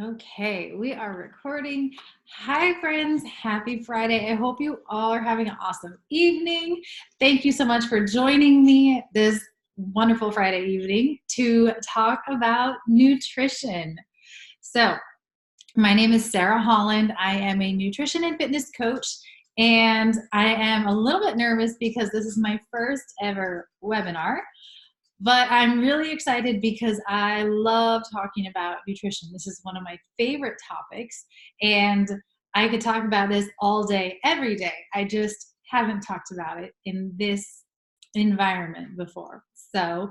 Okay, we are recording. Hi, friends. Happy Friday. I hope you all are having an awesome evening. Thank you so much for joining me this wonderful Friday evening to talk about nutrition. So, my name is Sarah Holland. I am a nutrition and fitness coach, and I am a little bit nervous because this is my first ever webinar. But I'm really excited because I love talking about nutrition. This is one of my favorite topics, and I could talk about this all day, every day. I just haven't talked about it in this environment before. So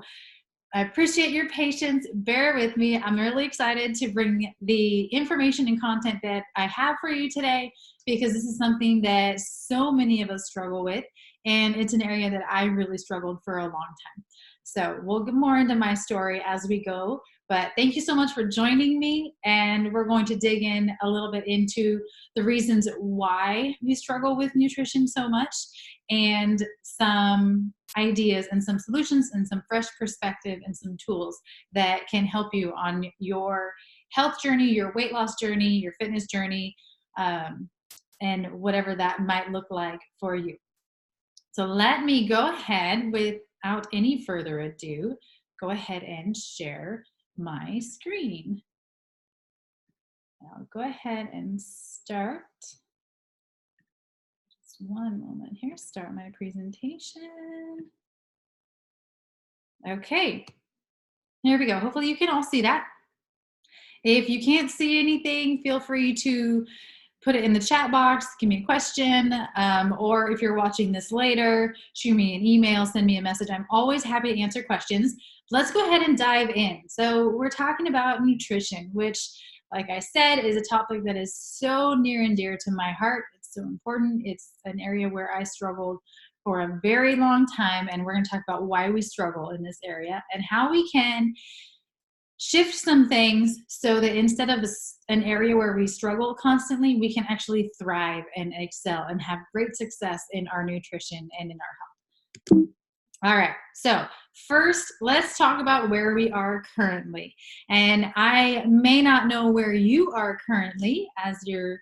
I appreciate your patience. Bear with me. I'm really excited to bring the information and content that I have for you today because this is something that so many of us struggle with, and it's an area that I really struggled for a long time. So we'll get more into my story as we go, but thank you so much for joining me, and we're going to dig in a little bit into the reasons why we struggle with nutrition so much, and some ideas and some solutions and some fresh perspective and some tools that can help you on your health journey, your weight loss journey, your fitness journey, and whatever that might look like for you. So let me go ahead, without any further ado, go ahead and share my screen. I'll go ahead and start. Just one moment here, start my presentation. Okay, here we go. Hopefully you can all see that. If you can't see anything, feel free to put it in the chat box, give me a question, or if you're watching this later, shoot me an email, send me a message. I'm always happy to answer questions. Let's go ahead and dive in. So we're talking about nutrition, which, like I said, is a topic that is so near and dear to my heart. It's so important. It's an area where I struggled for a very long time, and we're going to talk about why we struggle in this area and how we can shift some things so that instead of an area where we struggle constantly, we can actually thrive and excel and have great success in our nutrition and in our health. All right, so first, let's talk about where we are currently. And I may not know where you are currently as you're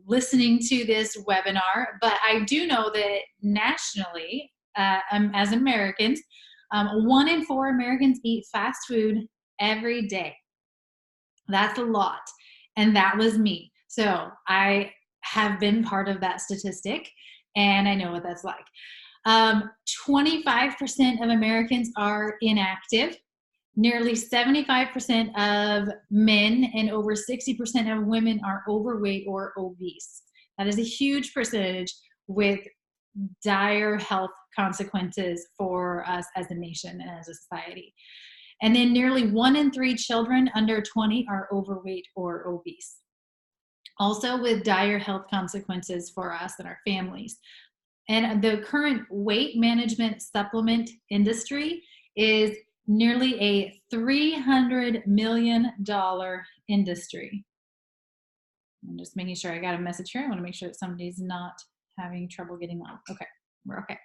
listening to this webinar, but I do know that nationally, as Americans, 1 in 4 Americans eat fast food every day. That's a lot. And that was me. So I have been part of that statistic, and I know what that's like. 25% of Americans are inactive. Nearly 75% of men and over 60% of women are overweight or obese. That is a huge percentage with dire health consequences for us as a nation and as a society. And then nearly 1 in 3 children under 20 are overweight or obese. Also with dire health consequences for us and our families. And the current weight management supplement industry is nearly a $300 million industry. I'm just making sure I got a message here. I want to make sure that somebody's not having trouble getting on. Okay, we're okay.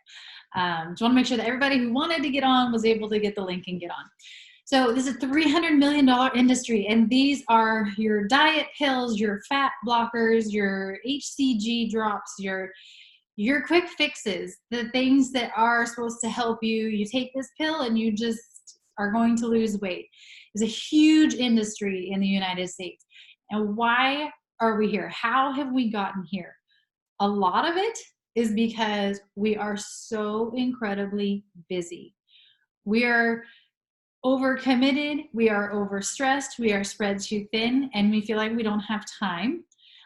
Just want to make sure that everybody who wanted to get on was able to get the link and get on. So this is a $300 million industry, and these are your diet pills, your fat blockers, your HCG drops, your quick fixes, the things that are supposed to help you. You take this pill and you just are going to lose weight. It's a huge industry in the United States. And why are we here? How have we gotten here? A lot of it is because we are so incredibly busy. We are overcommitted, we are overstressed, we are spread too thin, and we feel like we don't have time.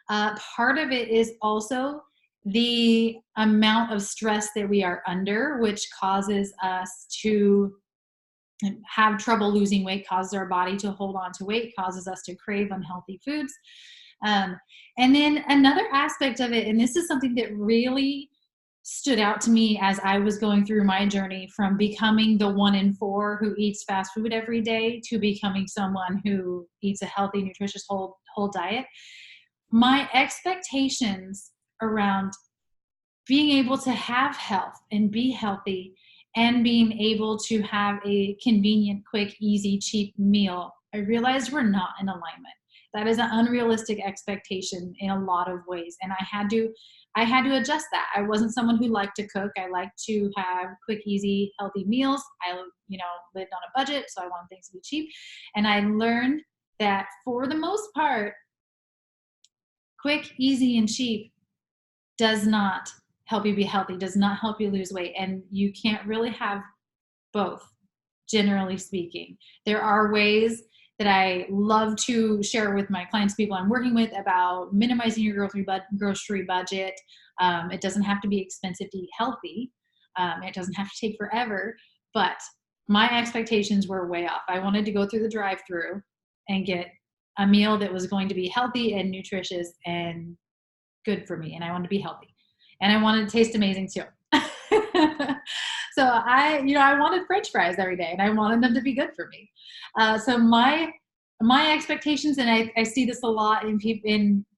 Part of it is also the amount of stress that we are under, which causes us to have trouble losing weight, causes our body to hold on to weight, causes us to crave unhealthy foods. And then another aspect of it, and this is something that really stood out to me as I was going through my journey from becoming the 1 in 4 who eats fast food every day to becoming someone who eats a healthy, nutritious, whole diet. My expectations around being able to have health and be healthy and being able to have a convenient, quick, easy, cheap meal, I realized we're not in alignment. That is an unrealistic expectation in a lot of ways. And I had to adjust that. I wasn't someone who liked to cook. I like to have quick, easy, healthy meals. I, lived on a budget, so I wanted things to be cheap. And I learned that for the most part, quick, easy, and cheap does not help you be healthy, does not help you lose weight. And you can't really have both, generally speaking. There are ways that I love to share with my clients, people I'm working with, about minimizing your grocery budget. It doesn't have to be expensive to eat healthy. It doesn't have to take forever, but my expectations were way off. I wanted to go through the drive-through and get a meal that was going to be healthy and nutritious and good for me. And I wanted to be healthy. And I wanted to taste amazing too. So I wanted French fries every day, and I wanted them to be good for me. So my expectations, and I see this a lot in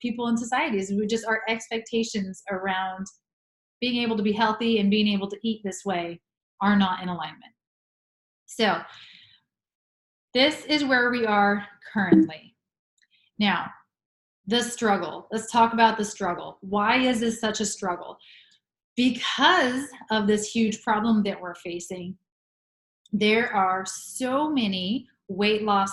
people in societies, we just, our expectations around being able to be healthy and being able to eat this way are not in alignment. So this is where we are currently. Now, the struggle. Let's talk about the struggle. Why is this such a struggle? Because of this huge problem that we're facing, there are so many weight loss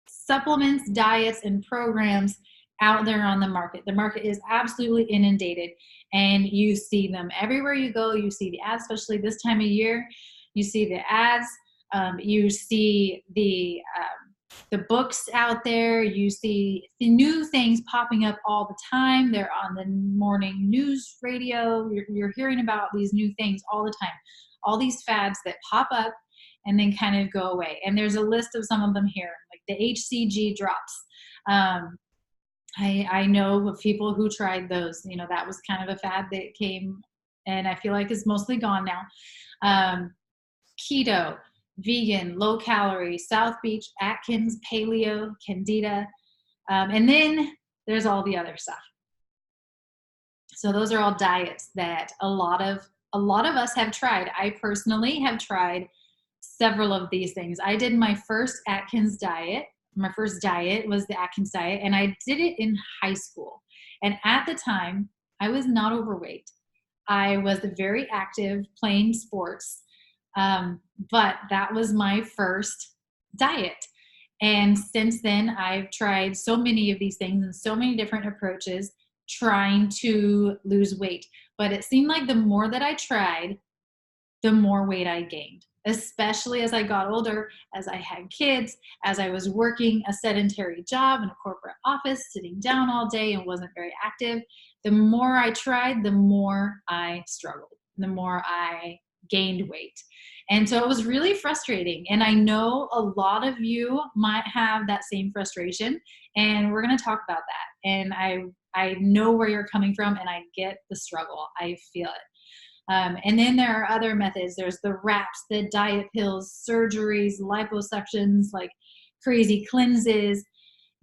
supplements, diets, and programs out there on the market. The market is absolutely inundated, and you see them everywhere you go. You see the ads, especially this time of year. You see the ads. You see the books out there. You see the new things popping up all the time. They're on the morning news radio. You're hearing about these new things all the time. All these fads that pop up and then kind of go away. And there's a list of some of them here, like the HCG drops. I know of people who tried those. That was kind of a fad that came, and I feel like it's mostly gone now. Keto, vegan, low calorie, South Beach, Atkins, paleo, Candida, and then there's all the other stuff. So those are all diets that a lot of us have tried. I personally have tried several of these things. I did my first Atkins diet. My first diet was the Atkins diet, and I did it in high school. And at the time, I was not overweight. I was very active, playing sports. But that was my first diet. And since then, I've tried so many of these things and so many different approaches trying to lose weight. But it seemed like the more that I tried, the more weight I gained, especially as I got older, as I had kids, as I was working a sedentary job in a corporate office, sitting down all day and wasn't very active. The more I tried, the more I struggled, the more I gained weight. And so it was really frustrating. And I know a lot of you might have that same frustration, and we're going to talk about that. And I know where you're coming from, and I get the struggle. I feel it. And then there are other methods. There's the wraps, the diet pills, surgeries, liposuctions, like crazy cleanses.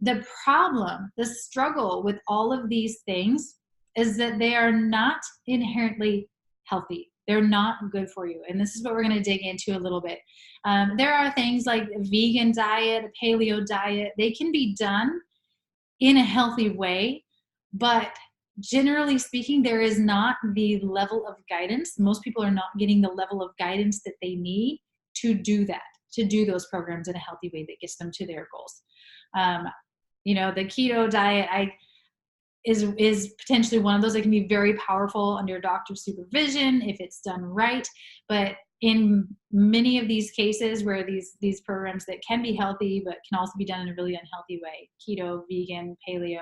The problem, the struggle with all of these things is that they are not inherently healthy. They're not good for you. And this is what we're going to dig into a little bit. There are things like a vegan diet, a paleo diet. They can be done in a healthy way, but generally speaking, there is not the level of guidance. Most people are not getting the level of guidance that they need to do that, to do those programs in a healthy way that gets them to their goals. The keto diet, is potentially one of those that can be very powerful under doctor's supervision if it's done right. But in many of these cases where these programs that can be healthy but can also be done in a really unhealthy way, keto, vegan, paleo,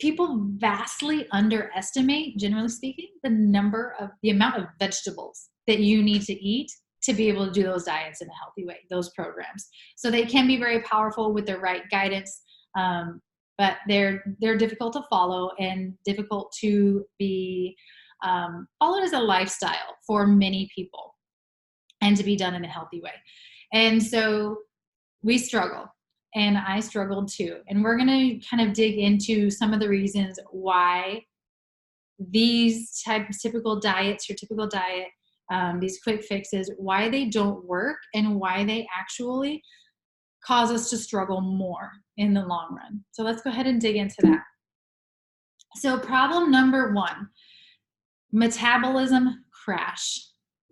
people vastly underestimate, generally speaking, the amount of vegetables that you need to eat to be able to do those diets in a healthy way, those programs. So they can be very powerful with the right guidance, but they're difficult to follow and difficult to be followed as a lifestyle for many people and to be done in a healthy way. And so we struggle, and I struggled too. And we're going to kind of dig into some of the reasons why these typical diets, your typical diet, these quick fixes, why they don't work and why they actually cause us to struggle more in the long run. So let's go ahead and dig into that. So problem number one, metabolism crash.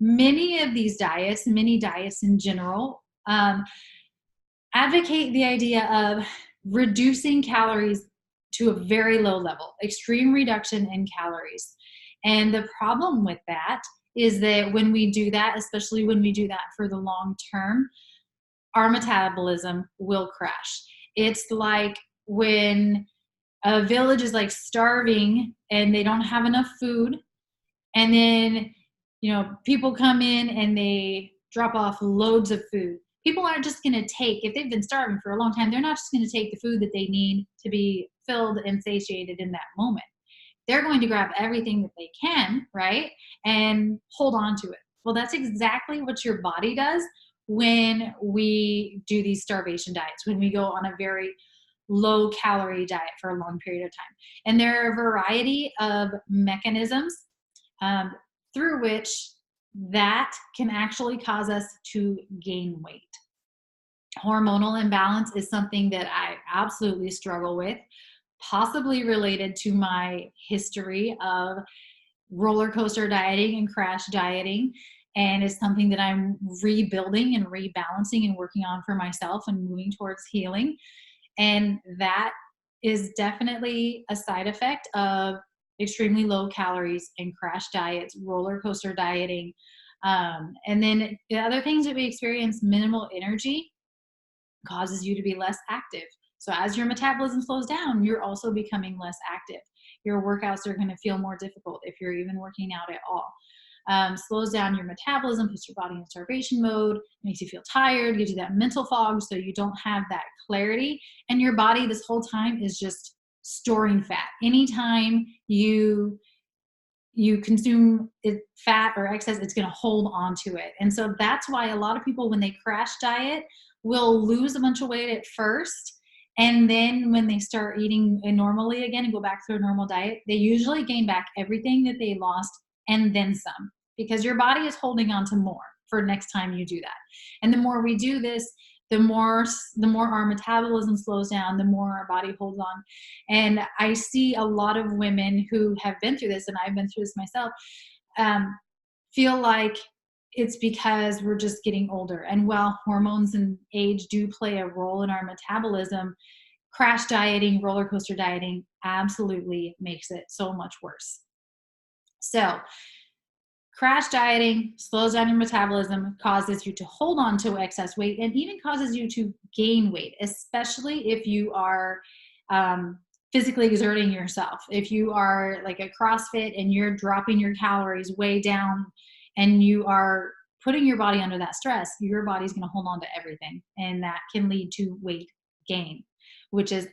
Many of these diets, many diets in general, advocate the idea of reducing calories to a very low level, extreme reduction in calories. And the problem with that is that when we do that, especially when we do that for the long term, our metabolism will crash. It's like when a village is like starving and they don't have enough food, and then people come in and they drop off loads of food. People aren't just going to take, if they've been starving for a long time, they're not just going to take the food that they need to be filled and satiated in that moment. They're going to grab everything that they can, right, and hold on to it. Well, that's exactly what your body does when we do these starvation diets, when we go on a very low calorie diet for a long period of time. And there are a variety of mechanisms through which that can actually cause us to gain weight. Hormonal imbalance is something that I absolutely struggle with, possibly related to my history of roller coaster dieting and crash dieting. And it's something that I'm rebuilding and rebalancing and working on for myself and moving towards healing. And that is definitely a side effect of extremely low calories and crash diets, roller coaster dieting. And then the other things that we experience, minimal energy causes you to be less active. So as your metabolism slows down, you're also becoming less active. Your workouts are going to feel more difficult if you're even working out at all. Slows down your metabolism, puts your body in starvation mode, makes you feel tired, gives you that mental fog, so you don't have that clarity. And your body this whole time is just storing fat. Anytime you consume fat or excess, it's going to hold on to it. And so that's why a lot of people, when they crash diet, will lose a bunch of weight at first. And then when they start eating normally again and go back to a normal diet, they usually gain back everything that they lost and then some, because your body is holding on to more for next time you do that. And the more we do this, the more our metabolism slows down, the more our body holds on. And I see a lot of women who have been through this, and I've been through this myself, feel like it's because we're just getting older. And while hormones and age do play a role in our metabolism, crash dieting, roller coaster dieting absolutely makes it so much worse. So crash dieting slows down your metabolism, causes you to hold on to excess weight, and even causes you to gain weight, especially if you are physically exerting yourself. If you are like a CrossFit and you're dropping your calories way down and you are putting your body under that stress, your body's going to hold on to everything. And that can lead to weight gain, which is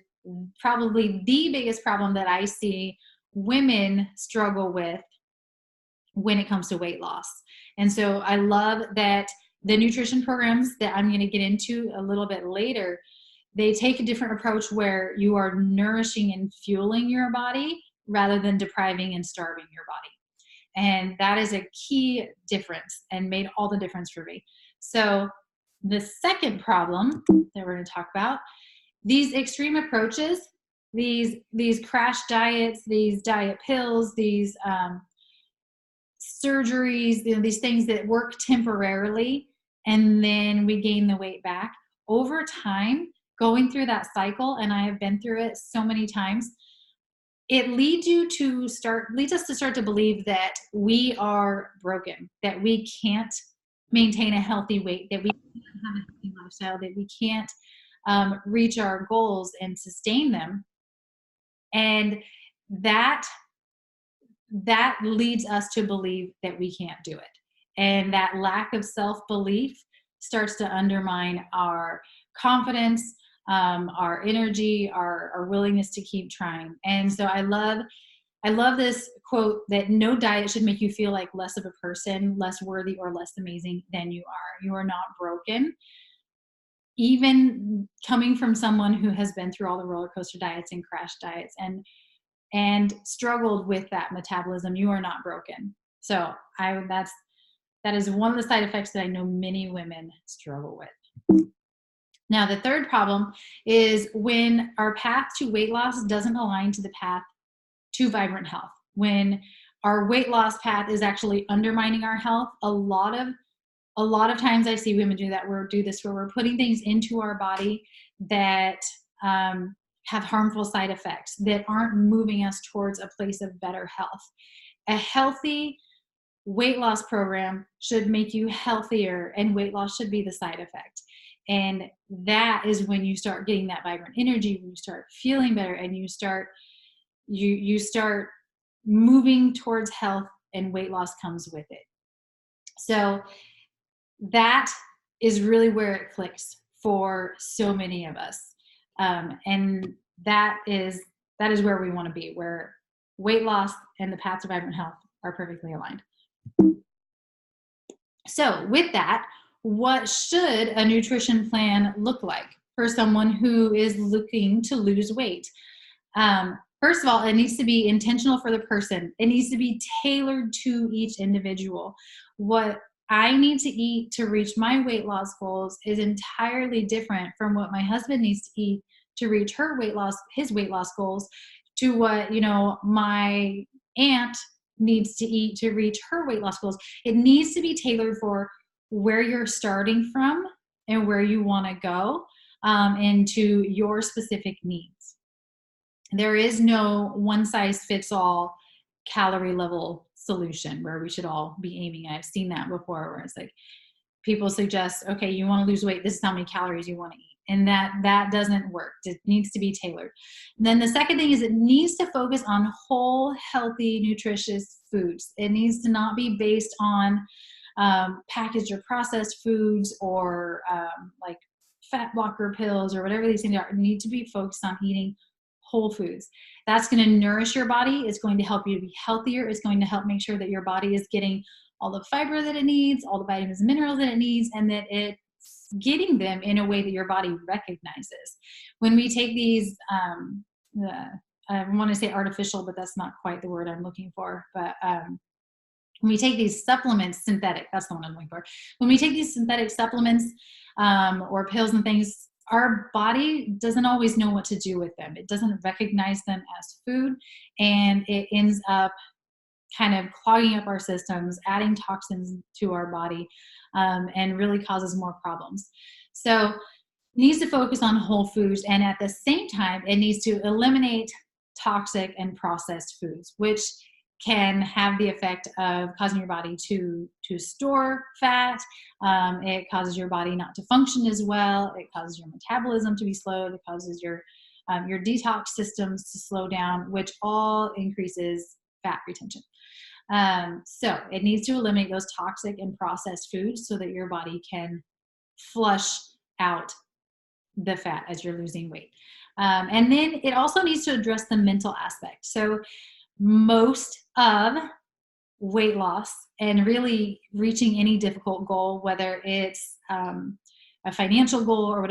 probably the biggest problem that I see women struggle with when it comes to weight loss. And so I love that the nutrition programs that I'm going to get into a little bit later, they take a different approach where you are nourishing and fueling your body rather than depriving and starving your body. And that is a key difference and made all the difference for me. So the second problem that we're going to talk about, these extreme approaches, these crash diets, these diet pills, these surgeries, these things that work temporarily, and then we gain the weight back. Over time, going through that cycle, and I have been through it so many times, it leads us to start to believe that we are broken, that we can't maintain a healthy weight, that we can't have a healthy lifestyle, that we can't reach our goals and sustain them. And that leads us to believe that we can't do it. And that lack of self-belief starts to undermine our confidence, our energy, our willingness to keep trying. And so I love this quote that no diet should make you feel like less of a person, less worthy, or less amazing than you are. You are not broken. Even coming from someone who has been through all the roller coaster diets and crash diets and struggled with that metabolism, you are not broken. So that is one of the side effects that I know many women struggle with. Now, the third problem is when our path to weight loss doesn't align to the path to vibrant health. When our weight loss path is actually undermining our health, a lot of times I see women do this where we're putting things into our body that have harmful side effects, that aren't moving us towards a place of better health. A healthy weight loss program should make you healthier, and weight loss should be the side effect. And that is when you start getting that vibrant energy, when you start feeling better, and you start moving towards health, and weight loss comes with it. So that is really where it clicks for so many of us. And that is where we want to be, where weight loss and the path to vibrant health are perfectly aligned. So with that, what should a nutrition plan look like for someone who is looking to lose weight? First of all, it needs to be intentional for the person. It needs to be tailored to each individual. What I need to eat to reach my weight loss goals is entirely different from what my husband needs to eat to reach his weight loss goals, to what, my aunt needs to eat to reach her weight loss goals. It needs to be tailored for where you're starting from and where you want to go, and to your specific needs. There is no one size fits all calorie level solution where we should all be aiming. I've seen that before, where it's like people suggest, okay, you want to lose weight, this is how many calories you want to eat. And that doesn't work. It needs to be tailored. And then the second thing is it needs to focus on whole, healthy, nutritious foods. It needs to not be based on packaged or processed foods, or like fat blocker pills or whatever these things are. You need to be focused on eating whole foods. That's going to nourish your body. It's going to help you to be healthier. It's going to help make sure that your body is getting all the fiber that it needs, all the vitamins and minerals that it needs, and that it's getting them in a way that your body recognizes. When we take these, I want to say artificial, but that's not quite the word I'm looking for. But when we take these supplements, synthetic, that's the one I'm looking for. When we take these synthetic supplements or pills and things, our body doesn't always know what to do with them. It doesn't recognize them as food, and it ends up kind of clogging up our systems, adding toxins to our body, and really causes more problems. So it needs to focus on whole foods, and at the same time, it needs to eliminate toxic and processed foods, which can have the effect of causing your body to store fat. It causes your body not to function as well. It causes your metabolism to be slowed. It causes your detox systems to slow down, which all increases fat retention. So it needs to eliminate those toxic and processed foods so that your body can flush out the fat as you're losing weight. And then it also needs to address the mental aspect. So most of weight loss and really reaching any difficult goal, whether it's a financial goal or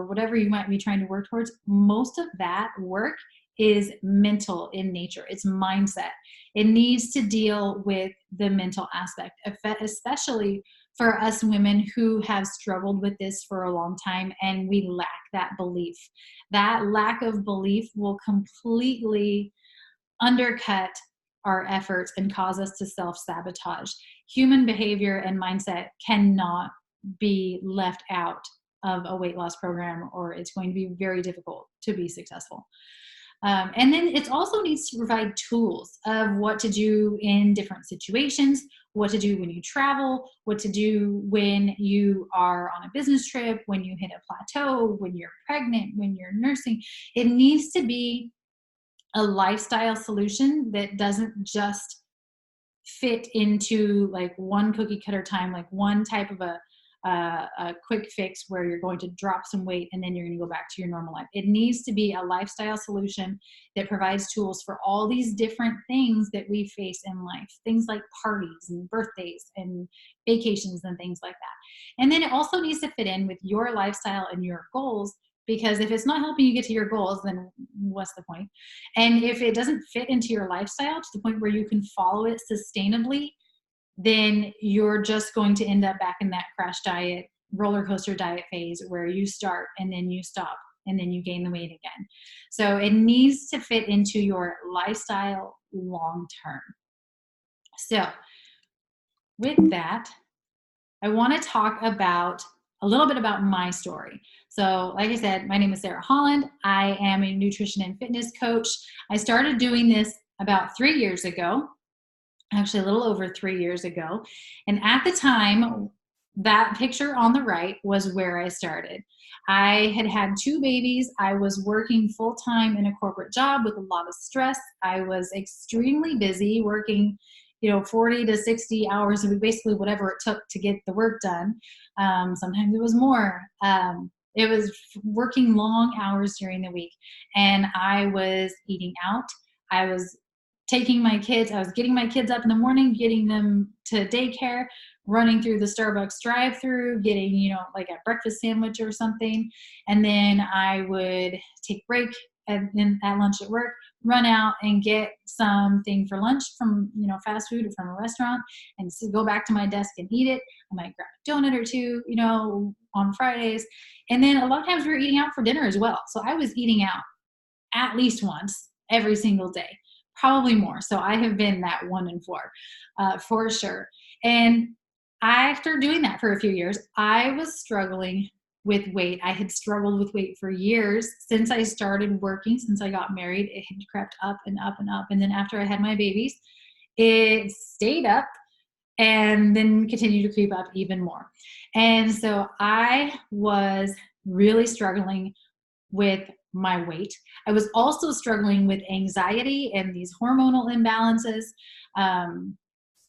whatever you might be trying to work towards, most of that work is mental in nature. It's mindset. It needs to deal with the mental aspect, especially for us women who have struggled with this for a long time and we lack that belief. That lack of belief will completely undercut our efforts and cause us to self-sabotage. Human behavior and mindset cannot be left out of a weight loss program, or it's going to be very difficult to be successful. And then it also needs to provide tools of what to do in different situations, what to do when you travel, what to do when you are on a business trip, when you hit a plateau, when you're pregnant, when you're nursing. It needs to be a lifestyle solution that doesn't just fit into like one cookie cutter time, like one type of a quick fix where you're going to drop some weight and then you're going to go back to your normal life. It needs to be a lifestyle solution that provides tools for all these different things that we face in life, things like parties and birthdays and vacations and things like that. And then it also needs to fit in with your lifestyle and your goals, because if it's not helping you get to your goals, then what's the point? And if it doesn't fit into your lifestyle to the point where you can follow it sustainably, then you're just going to end up back in that crash diet roller coaster diet phase where you start and then you stop and then you gain the weight again. So it needs to fit into your lifestyle long term. So with that, I want to talk about a little bit about my story. So like I said, my name is Sarah Holland. I am a nutrition and fitness coach. I started doing this about 3 years ago, actually a little over 3 years ago. And at the time, that picture on the right was where I started. I had had 2 babies. I was working full-time in a corporate job with a lot of stress. I was extremely busy working, 40 to 60 hours a week, basically whatever it took to get the work done. Sometimes it was more. It was working long hours during the week, and I was eating out. I was taking my kids, I was getting my kids up in the morning, getting them to daycare, running through the Starbucks drive-through, getting, like a breakfast sandwich or something. And then I would take a break at lunch at work, run out and get something for lunch from, fast food or from a restaurant, and go back to my desk and eat it. I might grab a donut or two, on Fridays. And then a lot of times we were eating out for dinner as well. So I was eating out at least once every single day. Probably more. So I have been that 1 in 4 for sure. And after doing that for a few years, I was struggling with weight. I had struggled with weight for years since I started working, since I got married. It had crept up and up and up. And then after I had my babies, it stayed up and then continued to creep up even more. And so I was really struggling with my weight. I was also struggling with anxiety and these hormonal imbalances.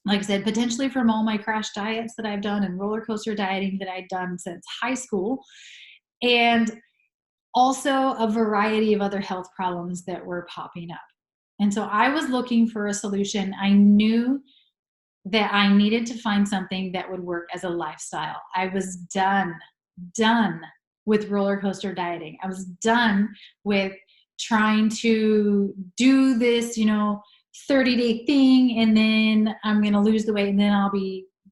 Like I said, potentially from all my crash diets that I've done and roller coaster dieting that I've done since high school, and also a variety of other health problems that were popping up. And so I was looking for a solution. I knew that I needed to find something that would work as a lifestyle. I was done with roller coaster dieting. I was done with trying to do this, 30-day thing, and then I'm going to lose the weight and then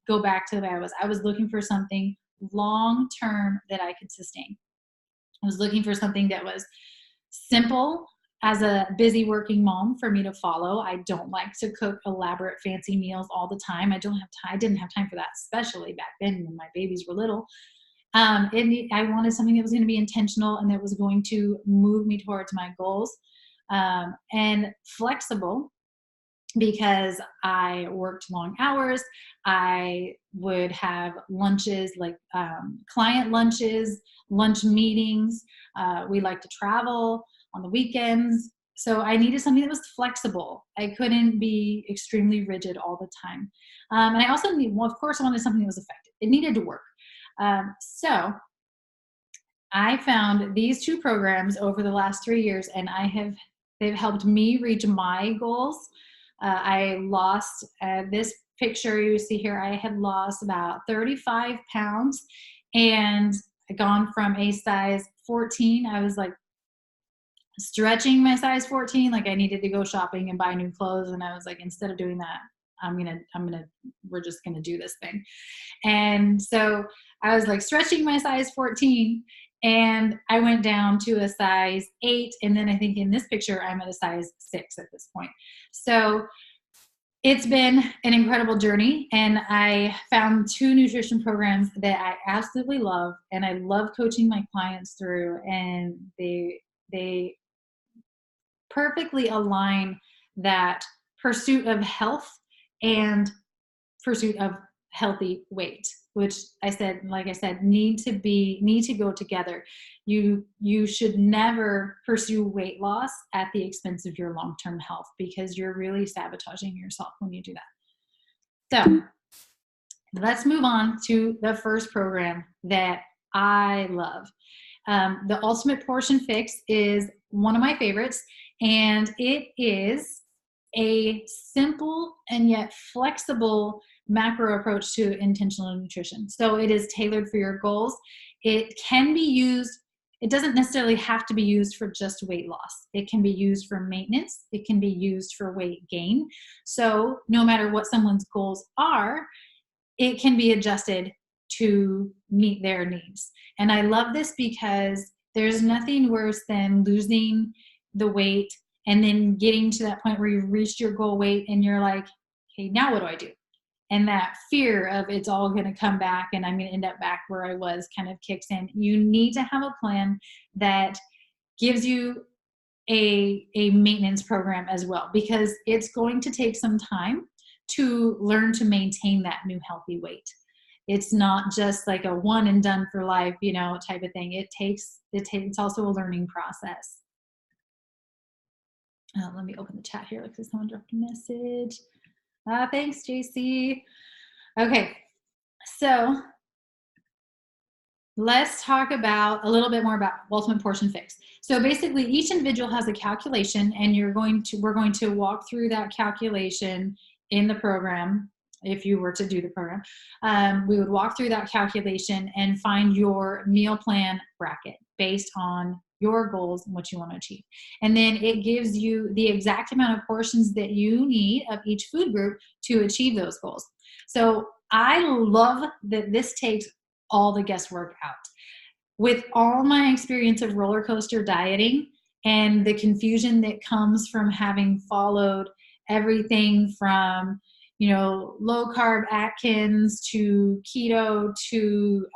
go back to the way I was. I was looking for something long-term that I could sustain. I was looking for something that was simple as a busy working mom for me to follow. I don't like to cook elaborate fancy meals all the time. I didn't have time for that, especially back then when my babies were little. I wanted something that was going to be intentional and that was going to move me towards my goals, and flexible, because I worked long hours. I would have lunches, like client lunches, lunch meetings. We like to travel on the weekends. So I needed something that was flexible. I couldn't be extremely rigid all the time. And I also of course, I wanted something that was effective. It needed to work. So I found these 2 programs over the last 3 years, and they've helped me reach my goals. I lost, this picture you see here, I had lost about 35 pounds and gone from a size 14. I was like stretching my size 14, like I needed to go shopping and buy new clothes. And I was like, instead of doing that, we're just going to do this thing. And so I was like stretching my size 14, and I went down to a size 8. And then I think in this picture, I'm at a size 6 at this point. So it's been an incredible journey, and I found 2 nutrition programs that I absolutely love, and I love coaching my clients through, and they perfectly align that pursuit of health and pursuit of healthy weight, which like I said, need to go together. You should never pursue weight loss at the expense of your long-term health, because you're really sabotaging yourself when you do that. So let's move on to the first program that I love. The Ultimate Portion Fix is one of my favorites, and it is a simple and yet flexible macro approach to intentional nutrition. So it is tailored for your goals. It can be used, it doesn't necessarily have to be used for just weight loss. It can be used for maintenance. It can be used for weight gain. So no matter what someone's goals are, it can be adjusted to meet their needs. And I love this because there's nothing worse than losing the weight and then getting to that point where you've reached your goal weight and you're like, okay, now what do I do? And that fear of it's all going to come back and I'm going to end up back where I was kind of kicks in. You need to have a plan that gives you a maintenance program as well, because it's going to take some time to learn to maintain that new healthy weight. It's not just like a one and done for life, type of thing. It's also a learning process. Let me open the chat here because someone dropped a message. Thanks, JC. Okay, so let's talk about a little bit more about ultimate portion fix. So basically each individual has a calculation, and we're going to walk through that calculation in the program. If you were to do the program, we would walk through that calculation and find your meal plan bracket based on your goals and what you want to achieve. And then it gives you the exact amount of portions that you need of each food group to achieve those goals. So I love that this takes all the guesswork out. With all my experience of roller coaster dieting and the confusion that comes from having followed everything from, low carb Atkins to keto to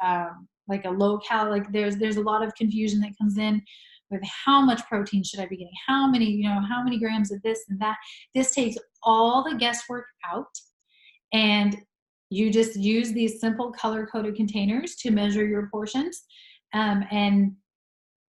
like a low cal, like there's a lot of confusion that comes in with how much protein should I be getting, how many grams of this and that. This takes all the guesswork out, and you just use these simple color-coded containers to measure your portions, and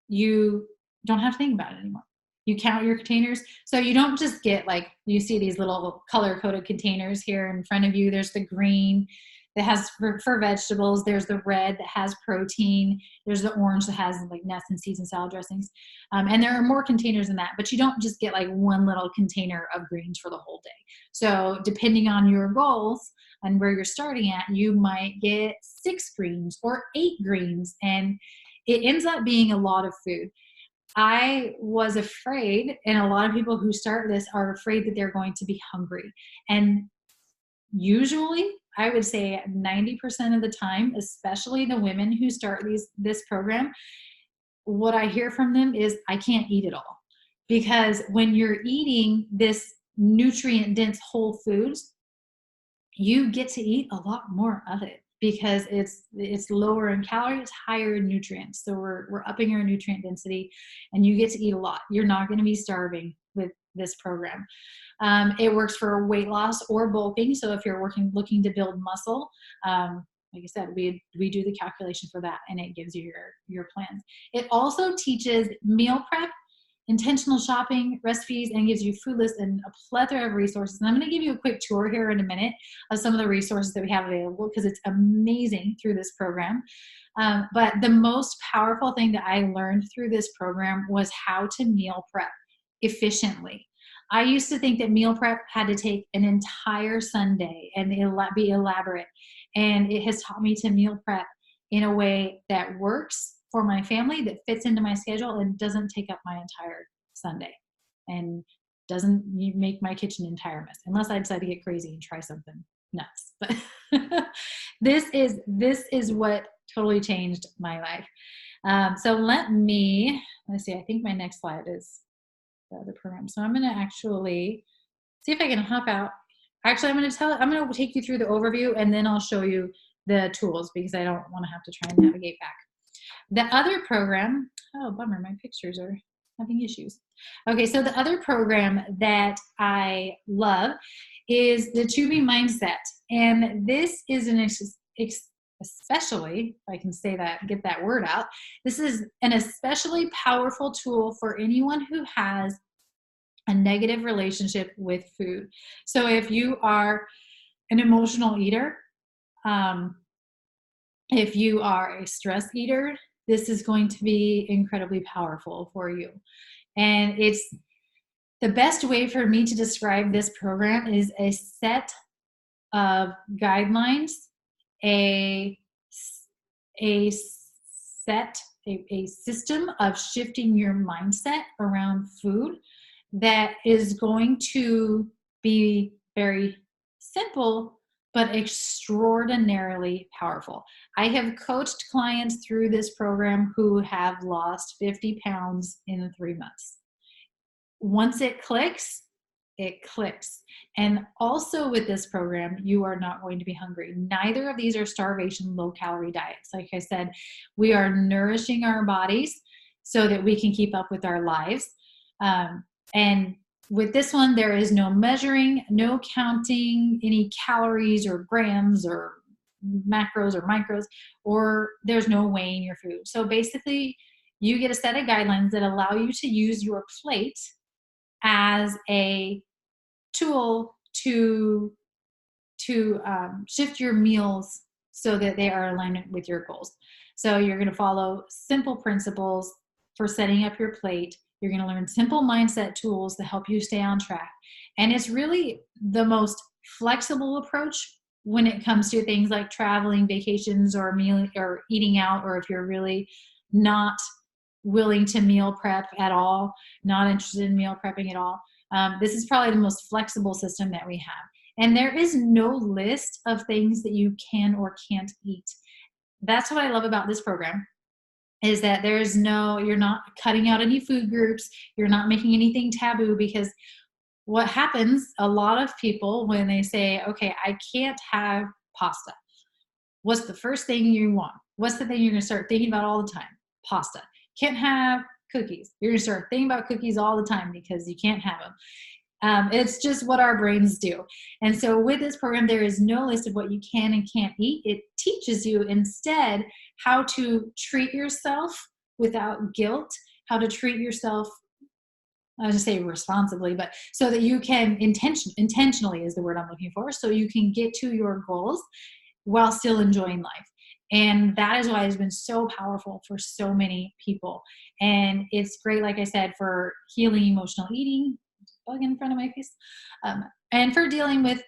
you don't have to think about it anymore. You count your containers. So you don't just get you see these little color-coded containers here in front of you. There's the green that has for vegetables. There's the red that has protein. There's the orange that has nuts and seeds and salad dressings. And there are more containers than that, but you don't just get one little container of greens for the whole day. So depending on your goals and where you're starting at, you might get 6 greens or 8 greens, and it ends up being a lot of food. I was afraid, and a lot of people who start this are afraid that they're going to be hungry. And usually, I would say 90% of the time, especially the women who start this program, what I hear from them is, I can't eat it all. Because when you're eating this nutrient-dense whole foods, you get to eat a lot more of it because it's lower in calories, higher in nutrients. So we're upping your nutrient density, and you get to eat a lot. You're not going to be starving with this program. It works for weight loss or bulking. So if you're looking to build muscle, like I said, we do the calculation for that, and it gives you your plans. It also teaches meal prep, intentional shopping, recipes, and gives you food lists and a plethora of resources. And I'm going to give you a quick tour here in a minute of some of the resources that we have available, because it's amazing through this program. But the most powerful thing that I learned through this program was how to meal prep efficiently. I used to think that meal prep had to take an entire Sunday and be elaborate. And it has taught me to meal prep in a way that works for my family, that fits into my schedule and doesn't take up my entire Sunday and doesn't make my kitchen an entire mess, unless I decide to get crazy and try something nuts. But this is what totally changed my life. So let's see, I think my next slide is the other program. So I'm going to actually see if I can hop out. Actually, I'm going to take you through the overview, and then I'll show you the tools, because I don't want to have to try and navigate back. The other program, oh, bummer, my pictures are having issues. Okay, so the other program that I love is the To Be Mindset. And this is especially, if I can say that, get that word out, this is an especially powerful tool for anyone who has a negative relationship with food. So if you are an emotional eater, if you are a stress eater, this is going to be incredibly powerful for you. And it's the best way for me to describe this program is a set of guidelines, a system of shifting your mindset around food that is going to be very simple, but extraordinarily powerful. I have coached clients through this program who have lost 50 pounds in 3 months. Once it clicks, it clicks. And also with this program, you are not going to be hungry. Neither of these are starvation, low calorie diets. Like I said, we are nourishing our bodies so that we can keep up with our lives. And with this one, there is no measuring, no counting any calories or grams or macros or micros, or there's no weighing your food. So basically, you get a set of guidelines that allow you to use your plate as a tool to shift your meals so that they are in alignment with your goals. So you're going to follow simple principles for setting up your plate. You're going to learn simple mindset tools to help you stay on track. And it's really the most flexible approach when it comes to things like traveling, vacations, or meal or eating out, or if you're really not willing to meal prep at all, not interested in meal prepping at all. This is probably the most flexible system that we have. And there is no list of things that you can or can't eat. That's what I love about this program, is that you're not cutting out any food groups. You're not making anything taboo, because what happens, a lot of people, when they say, okay, I can't have pasta, what's the first thing you want? What's the thing you're going to start thinking about all the time? Pasta. Can't have cookies. You're going to start thinking about cookies all the time because you can't have them. It's just what our brains do. And so with this program, there is no list of what you can and can't eat. It teaches you instead how to treat yourself without guilt, how to treat yourself, I was just say responsibly, but so that you can intentionally is the word I'm looking for, so you can get to your goals while still enjoying life. And that is why it's been so powerful for so many people. And it's great, like I said, for healing emotional eating, bug in front of my face, and for dealing with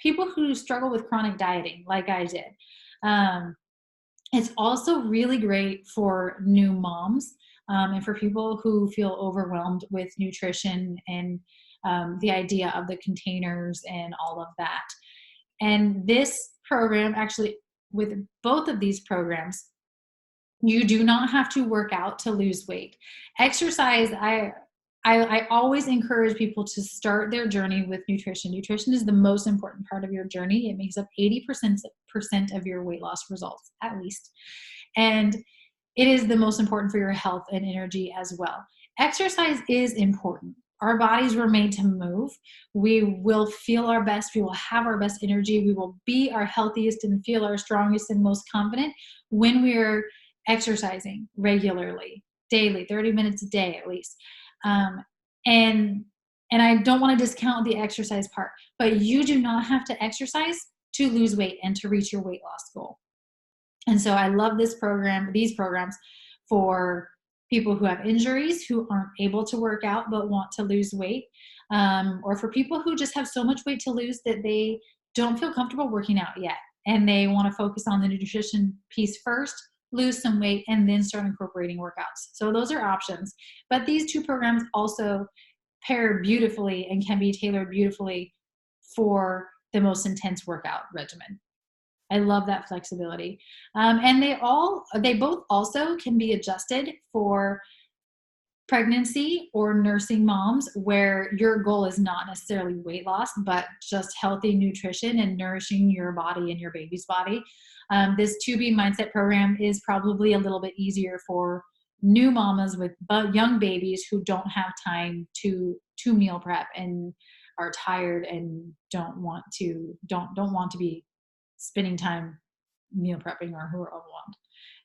people who struggle with chronic dieting, like I did. It's also really great for new moms, and for people who feel overwhelmed with nutrition and the idea of the containers and all of that. And this program, actually, with both of these programs, you do not have to work out to lose weight. Exercise, I always encourage people to start their journey with nutrition. Nutrition is the most important part of your journey. It makes up 80% of your weight loss results, at least. And it is the most important for your health and energy as well. Exercise is important. Our bodies were made to move. We will feel our best. We will have our best energy. We will be our healthiest and feel our strongest and most confident when we're exercising regularly, daily, 30 minutes a day at least. And I don't want to discount the exercise part, but you do not have to exercise to lose weight and to reach your weight loss goal. And so I love these programs for people who have injuries, who aren't able to work out but want to lose weight, or for people who just have so much weight to lose that they don't feel comfortable working out yet, and they want to focus on the nutrition piece first, lose some weight, and then start incorporating workouts. So those are options. But these two programs also pair beautifully and can be tailored beautifully for the most intense workout regimen. I love that flexibility. And they both also can be adjusted for pregnancy or nursing moms, where your goal is not necessarily weight loss, but just healthy nutrition and nourishing your body and your baby's body. This 2B Mindset program is probably a little bit easier for new mamas with young babies who don't have time to meal prep and are tired and don't want to be spending time meal prepping, or who are overwhelmed.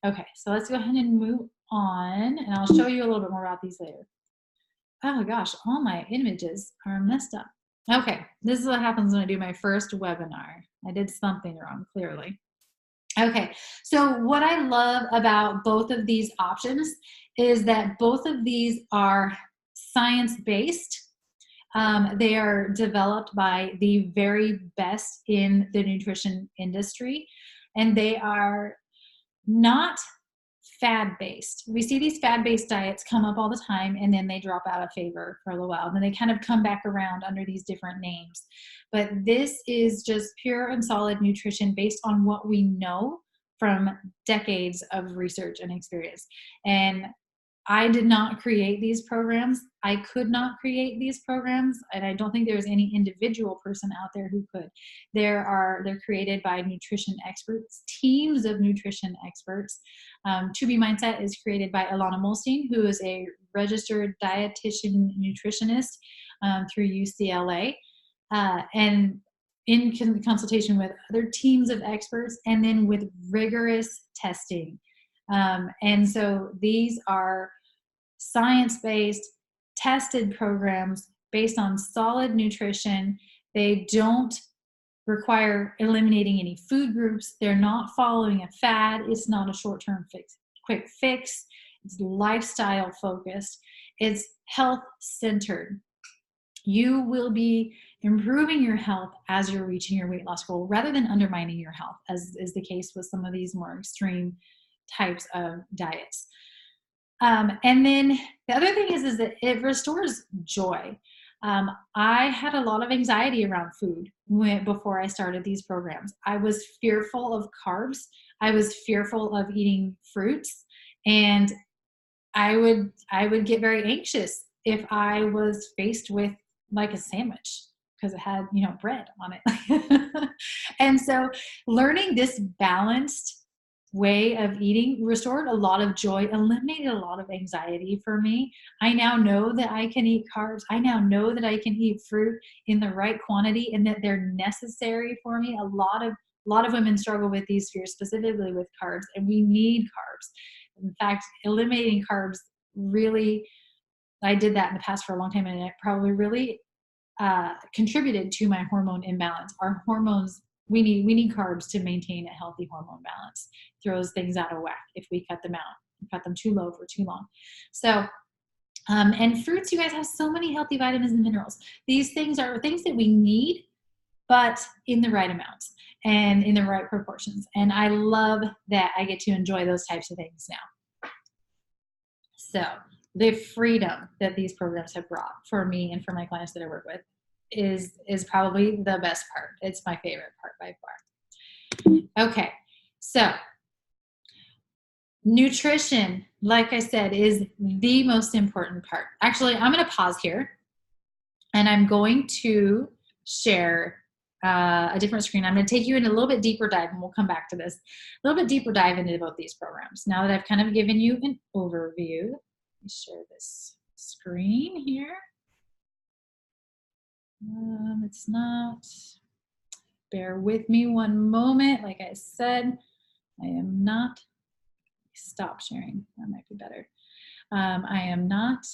Okay, so let's go ahead and move on, and I'll show you a little bit more about these later. Oh my gosh, all my images are messed up. Okay, this is what happens when I do my first webinar. I did something wrong, clearly. Okay, so what I love about both of these options is that both of these are science-based. They are developed by the very best in the nutrition industry, and they are not fad-based. We see these fad-based diets come up all the time, and then they drop out of favor for a little while. And then they kind of come back around under these different names. But this is just pure and solid nutrition based on what we know from decades of research and experience. And I did not create these programs. I could not create these programs, and I don't think there's any individual person out there who could. They're created by nutrition experts, teams of nutrition experts. To Be Mindset is created by Ilana Molstein, who is a registered dietitian nutritionist through UCLA, and in consultation with other teams of experts, and then with rigorous testing. And so these are science-based, tested programs based on solid nutrition. They don't require eliminating any food groups. They're not following a fad. It's not a short-term fix, quick fix. It's lifestyle focused. It's health-centered. You will be improving your health as you're reaching your weight loss goal rather than undermining your health, as is the case with some of these more extreme types of diets. And then the other thing is that it restores joy. I had a lot of anxiety around food before I started these programs. I was fearful of carbs. I was fearful of eating fruits, and I would get very anxious if I was faced with like a sandwich because it had, bread on it. And so learning this balanced way of eating restored a lot of joy, eliminated a lot of anxiety for me. I now know that I can eat carbs. I now know that I can eat fruit in the right quantity and that they're necessary for me. A lot of women struggle with these fears, specifically with carbs, and we need carbs. In fact, eliminating carbs really, I did that in the past for a long time, and it probably really contributed to my hormone imbalance. Our hormones, we need carbs to maintain a healthy hormone balance. Throws things out of whack if we cut them out, cut them too low for too long. So, and fruits, you guys, have so many healthy vitamins and minerals. These things are things that we need, but in the right amounts and in the right proportions. And I love that I get to enjoy those types of things now. So the freedom that these programs have brought for me and for my clients that I work with is probably the best part. It's my favorite part by far. Okay, so nutrition, like I said, is the most important part. Actually, I'm going to pause here, and I'm going to share a different screen. I'm going to take you in a little bit deeper dive, and we'll come back to this. A little bit deeper dive into both these programs. Now that I've kind of given you an overview, let me share this screen here. It's not. Bear with me one moment. Like I said, I am not. Stop sharing. That might be better. I am not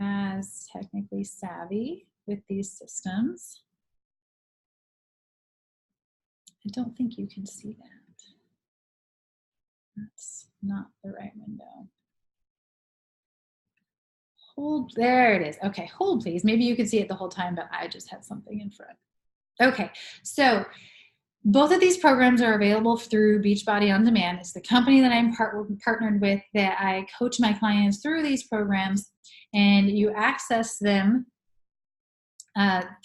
as technically savvy with these systems. I don't think you can see that. That's not the right window. Hold, there it is. Okay, hold please. Maybe you could see it the whole time, but I just had something in front. Okay, so both of these programs are available through Beachbody On Demand. It's the company that I'm partnered with that I coach my clients through these programs, and you access them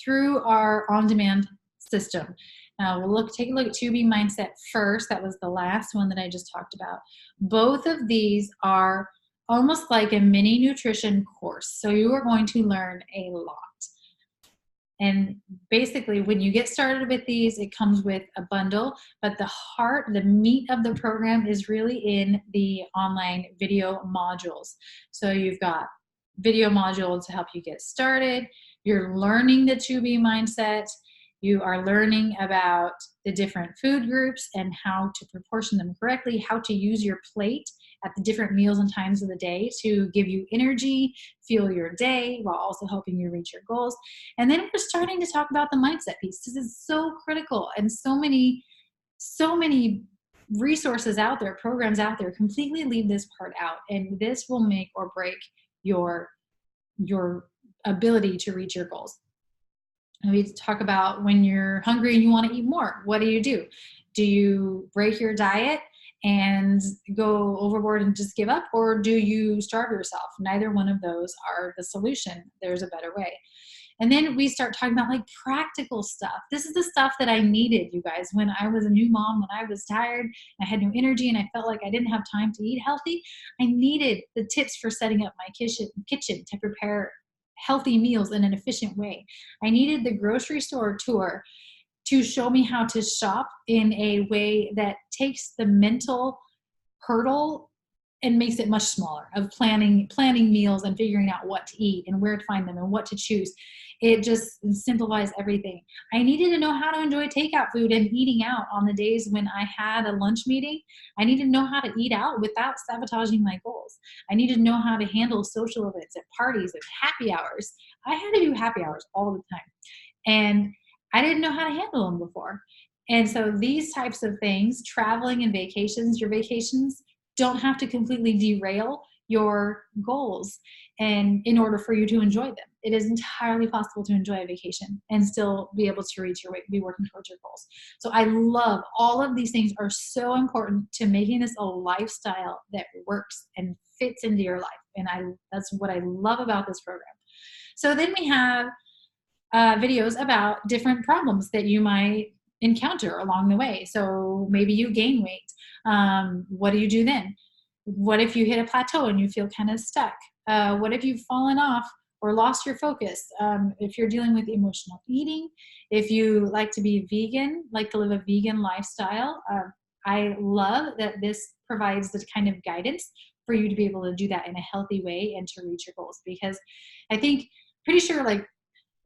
through our on-demand system. Now we'll take a look at To Be Mindset first. That was the last one that I just talked about. Both of these are almost like a mini nutrition course. So you are going to learn a lot. And basically, when you get started with these, it comes with a bundle, but the meat of the program is really in the online video modules. So you've got video modules to help you get started. You're learning the To Be Mindset. You are learning about the different food groups and how to proportion them correctly, how to use your plate at the different meals and times of the day to give you energy, fuel your day, while also helping you reach your goals. And then we're starting to talk about the mindset piece. This is so critical, and so many resources out there, programs out there completely leave this part out. And this will make or break your ability to reach your goals. And we talk about when you're hungry and you want to eat more, what do? Do you break your diet and go overboard and just give up? Or do you starve yourself? Neither one of those are the solution. There's a better way. And then we start talking about like practical stuff. This is the stuff that I needed, you guys, when I was a new mom, when I was tired, I had no energy, and I felt like I didn't have time to eat healthy. I needed the tips for setting up my kitchen to prepare healthy meals in an efficient way. I needed the grocery store tour to show me how to shop in a way that takes the mental hurdle and makes it much smaller of planning meals and figuring out what to eat and where to find them and what to choose. It just simplifies everything. I needed to know how to enjoy takeout food and eating out on the days when I had a lunch meeting. I needed to know how to eat out without sabotaging my goals. I needed to know how to handle social events at parties, at happy hours. I had to do happy hours all the time, and I didn't know how to handle them before. And so these types of things, traveling and vacations, your vacations don't have to completely derail your goals, and in order for you to enjoy them, it is entirely possible to enjoy a vacation and still be able to reach your weight, be working towards your goals. So I love all of these things are so important to making this a lifestyle that works and fits into your life. And that's what I love about this program. So then we have videos about different problems that you might encounter along the way. So maybe you gain weight. What do you do then? What if you hit a plateau and you feel kind of stuck? What if you've fallen off or lost your focus? If you're dealing with emotional eating, if you like to be vegan, like to live a vegan lifestyle, I love that this provides the kind of guidance for you to be able to do that in a healthy way and to reach your goals. Because I think, pretty sure, like,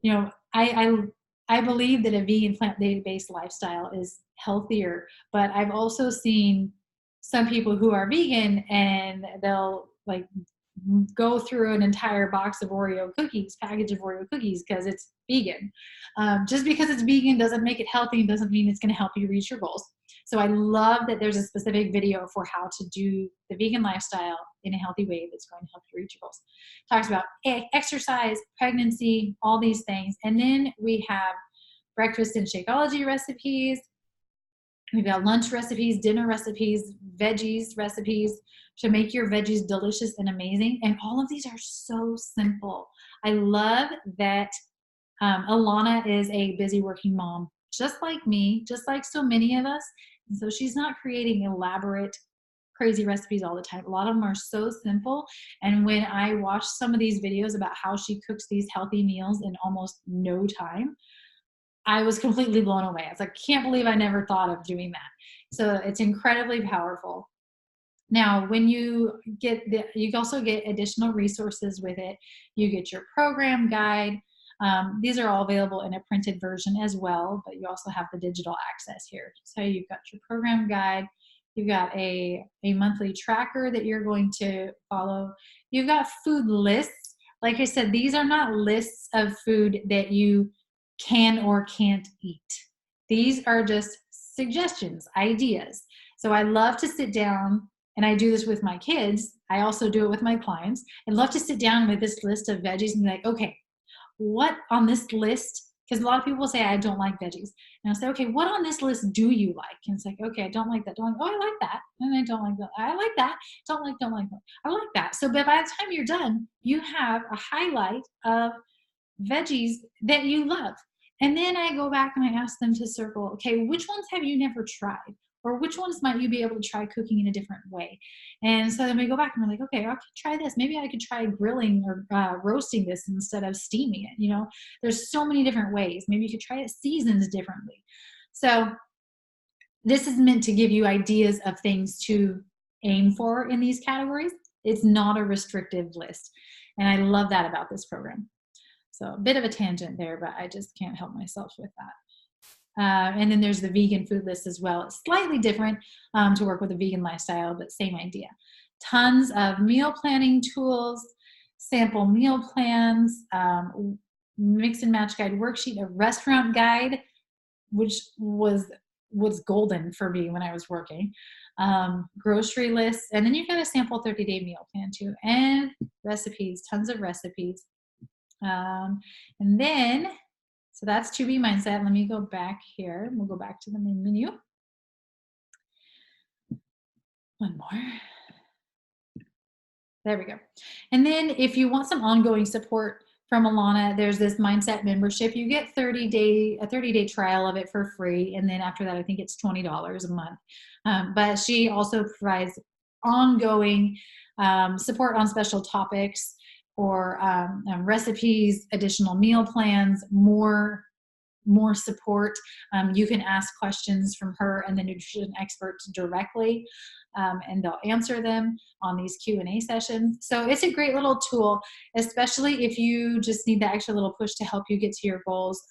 you know, I believe that a vegan plant-based lifestyle is healthier, but I've also seen some people who are vegan and they'll like go through an entire box of package of Oreo cookies because it's vegan. Just because it's vegan doesn't make it healthy and doesn't mean it's going to help you reach your goals. So I love that there's a specific video for how to do the vegan lifestyle in a healthy way that's going to help you reach your goals. Talks about exercise, pregnancy, all these things. And then we have breakfast and Shakeology recipes. We've got lunch recipes, dinner recipes, veggies recipes to make your veggies delicious and amazing. And all of these are so simple. I love that Alana is a busy working mom, just like me, just like so many of us. And so she's not creating elaborate, crazy recipes all the time. A lot of them are so simple. And when I watch some of these videos about how she cooks these healthy meals in almost no time, I was completely blown away. I was like, can't believe I never thought of doing that. So it's incredibly powerful. Now, when you you also get additional resources with it. You get your program guide. These are all available in a printed version as well, but you also have the digital access here. So you've got your program guide. You've got a monthly tracker that you're going to follow. You've got food lists. Like I said, these are not lists of food that you can or can't eat. These are just suggestions, ideas. So I love to sit down, and I do this with my kids. I also do it with my clients. I love to sit down with this list of veggies and be like, okay, what on this list? Because a lot of people say, I don't like veggies. And I'll say, okay, what on this list do you like? And it's like, okay, I don't like that. Don't like, oh, I like that. And I don't like that. I like that. Don't like that. I like that. So but by the time you're done, you have a highlight of veggies that you love. And then I go back and I ask them to circle, okay, which ones have you never tried? Or which ones might you be able to try cooking in a different way? And so then we go back and we're like, okay, I could try this. Maybe I could try grilling or roasting this instead of steaming it. You know, there's so many different ways. Maybe you could try it seasoned differently. So this is meant to give you ideas of things to aim for in these categories. It's not a restrictive list. And I love that about this program. So a bit of a tangent there, but I just can't help myself with that. And then there's the vegan food list as well. It's slightly different to work with a vegan lifestyle, but same idea. Tons of meal planning tools, sample meal plans, mix and match guide worksheet, a restaurant guide, which was golden for me when I was working, grocery lists, and then you've got a sample 30-day meal plan too, and recipes, tons of recipes. And then, so that's to be mindset. Let me go back here. We'll go back to the main menu. One more. There we go. And then if you want some ongoing support from Alana, there's this mindset membership. You get a 30-day trial of it for free. And then after that, I think it's $20 a month. But she also provides ongoing support on special topics or recipes, additional meal plans, more support. You can ask questions from her and the nutrition experts directly, and they'll answer them on these Q&A sessions. So it's a great little tool, especially if you just need that extra little push to help you get to your goals.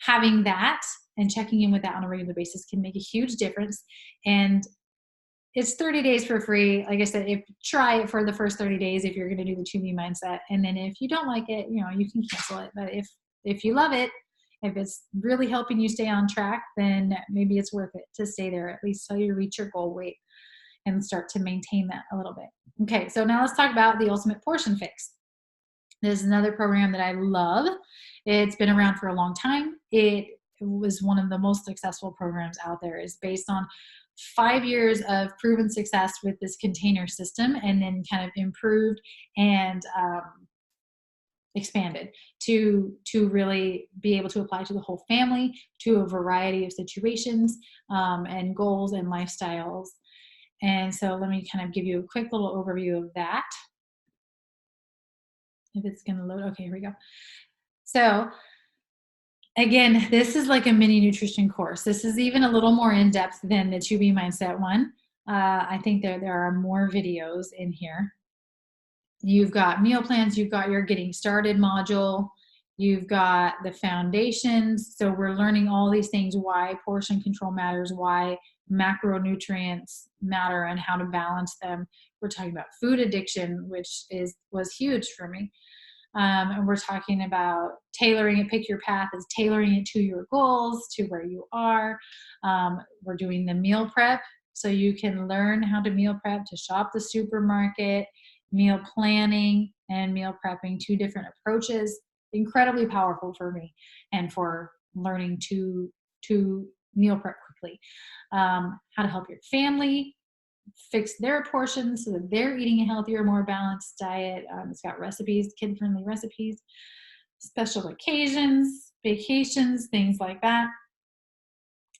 Having that and checking in with that on a regular basis can make a huge difference. And it's 30 days for free. Like I said, try it for the first 30 days if you're going to do the 2B mindset. And then if you don't like it, you can cancel it. But if you love it, if it's really helping you stay on track, then maybe it's worth it to stay there at least till you reach your goal weight and start to maintain that a little bit. Okay, so now let's talk about the Ultimate Portion Fix. This is another program that I love. It's been around for a long time. It was one of the most successful programs out there. It's based on 5 years of proven success with this container system, and then kind of improved and expanded to really be able to apply to the whole family, to a variety of situations and goals and lifestyles. And so let me kind of give you a quick little overview of that. If it's going to load. Okay, here we go. So again, this is like a mini nutrition course. This is even a little more in depth than the 2B mindset one. I think there are more videos in here. You've got meal plans, you've got your getting started module, you've got the foundations. So we're learning all these things, why portion control matters, why macronutrients matter, and how to balance them. We're talking about food addiction, which was huge for me. And we're talking about tailoring it, pick your path, is tailoring it to your goals, to where you are. We're doing the meal prep, so you can learn how to meal prep, to shop the supermarket, meal planning and meal prepping, 2 different approaches. Incredibly powerful for me and for learning to meal prep quickly. How to help your family fix their portions so that they're eating a healthier, more balanced diet. It's got recipes, kid-friendly recipes, special occasions, vacations, things like that.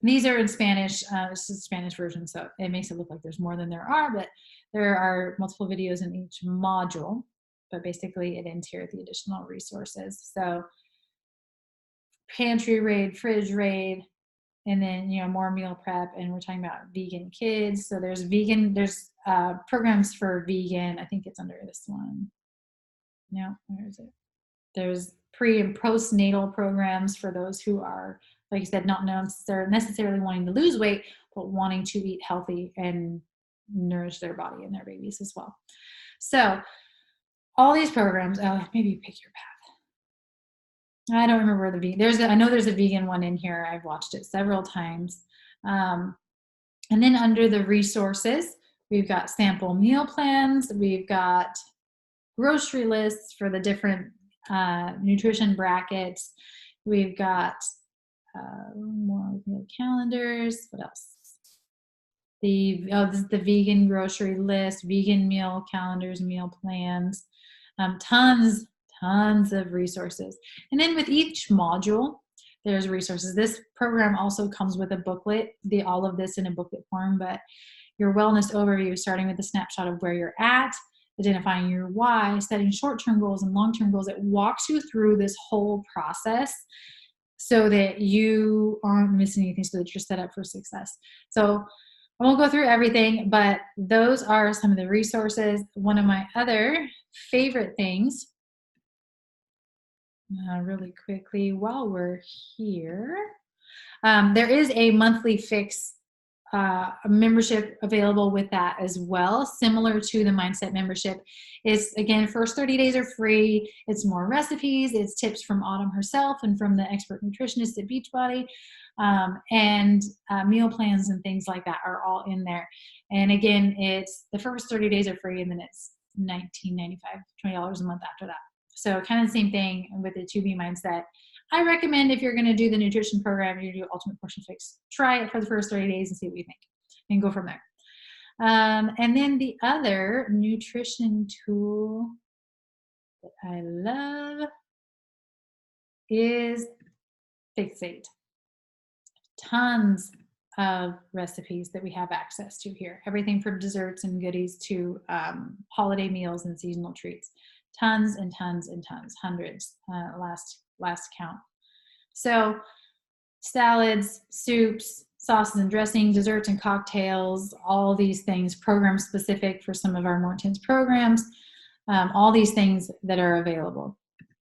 These are in Spanish. This is a Spanish version, so it makes it look like there's more than there are, but there are multiple videos in each module. But basically, it ends here at the additional resources. So pantry raid, fridge raid, and then more meal prep. And we're talking about vegan kids. So there's programs for vegan. I think it's under this one. No, where is it? There's pre and postnatal programs for those who are, like I said, not necessarily wanting to lose weight, but wanting to eat healthy and nourish their body and their babies as well. So all these programs, maybe pick your path. I don't remember the vegan. I know there's a vegan one in here. I've watched it several times. And then under the resources, we've got sample meal plans. We've got grocery lists for the different nutrition brackets. We've got more meal calendars. What else? This is the vegan grocery list, vegan meal calendars, meal plans, tons of resources. And then with each module, there's resources. This program also comes with a booklet, all of this in a booklet form, but your wellness overview, starting with a snapshot of where you're at, identifying your why, setting short-term goals and long-term goals. It walks you through this whole process so that you aren't missing anything, so that you're set up for success. So I won't go through everything, but those are some of the resources. One of my other favorite things, really quickly while we're here, there is a monthly fix membership available with that as well, similar to the mindset membership. It's, again, first 30 days are free. It's more recipes. It's tips from Autumn herself and from the expert nutritionist at Beachbody. And meal plans and things like that are all in there. And again, it's the first 30 days are free, and then it's $19.95, $20 a month after that. So kind of the same thing with the 2B mindset. I recommend, if you're going to do the nutrition program, you do Ultimate Portion Fix, try it for the first 30 days and see what you think, and go from there. And then the other nutrition tool that I love is Fixate. Tons of recipes that we have access to here. Everything from desserts and goodies to holiday meals and seasonal treats. Tons and tons and tons, hundreds, last count. So salads, soups, sauces and dressing, desserts and cocktails, all these things, program specific for some of our more intense programs, all these things that are available.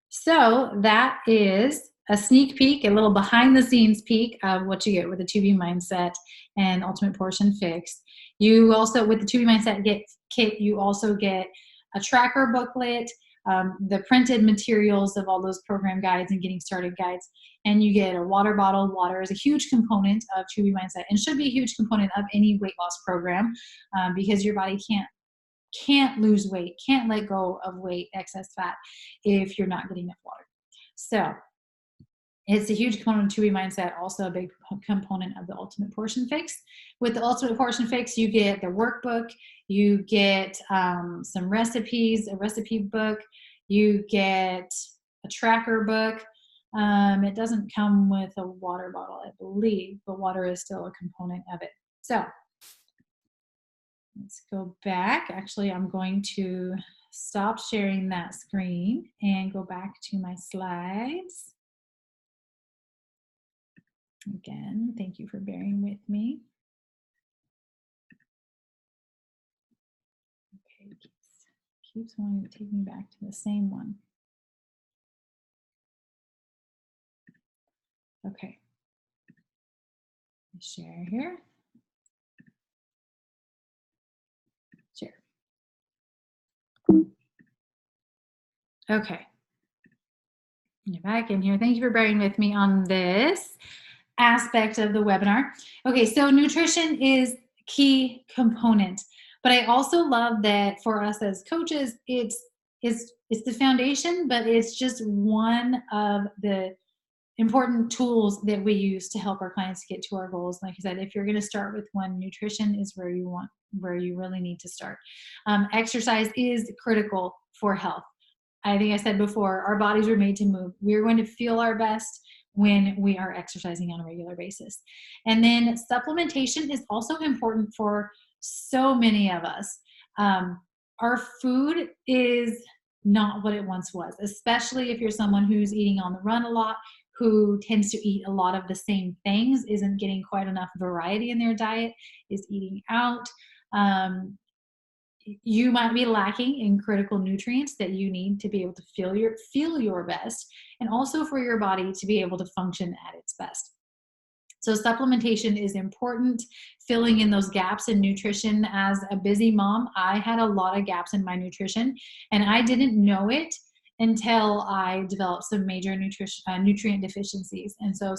So that is a sneak peek, a little behind the scenes peek of what you get with the 2B Mindset and Ultimate Portion Fix. You also, with the 2B Mindset kit, you also get a tracker booklet, the printed materials of all those program guides and getting started guides, and you get a water bottle. Water is a huge component of 2B Mindset and should be a huge component of any weight loss program, because your body can't lose weight, can't let go of weight, excess fat, if you're not getting enough water. So it's a huge component of 2B Mindset, also a big component of the Ultimate Portion Fix. With the Ultimate Portion Fix, you get the workbook, you get some recipes, a recipe book, you get a tracker book. It doesn't come with a water bottle, I believe, but water is still a component of it. So let's go back. Actually, I'm going to stop sharing that screen and go back to my slides. Again, thank you for bearing with me. Okay, keeps wanting to take me back to the same one. Okay, share here. Share. Okay. Get back in here. Thank you for bearing with me on this aspect of the webinar. Okay, so nutrition is key component, but I also love that for us as coaches, it's the foundation, but it's just one of the important tools that we use to help our clients get to our goals. Like I said, if you're going to start with one, nutrition is where you really need to start. Exercise is critical for health. I think I said before, our bodies are made to move. We're going to feel our best when we are exercising on a regular basis. And then supplementation is also important for so many of us. Our food is not what it once was, especially if you're someone who's eating on the run a lot, who tends to eat a lot of the same things, isn't getting quite enough variety in their diet, is eating out. You might be lacking in critical nutrients that you need to be able to feel your best, and also for your body to be able to function at its best. So supplementation is important, filling in those gaps in nutrition. As a busy mom, I had a lot of gaps in my nutrition, and I didn't know it until I developed some major nutrient deficiencies. And so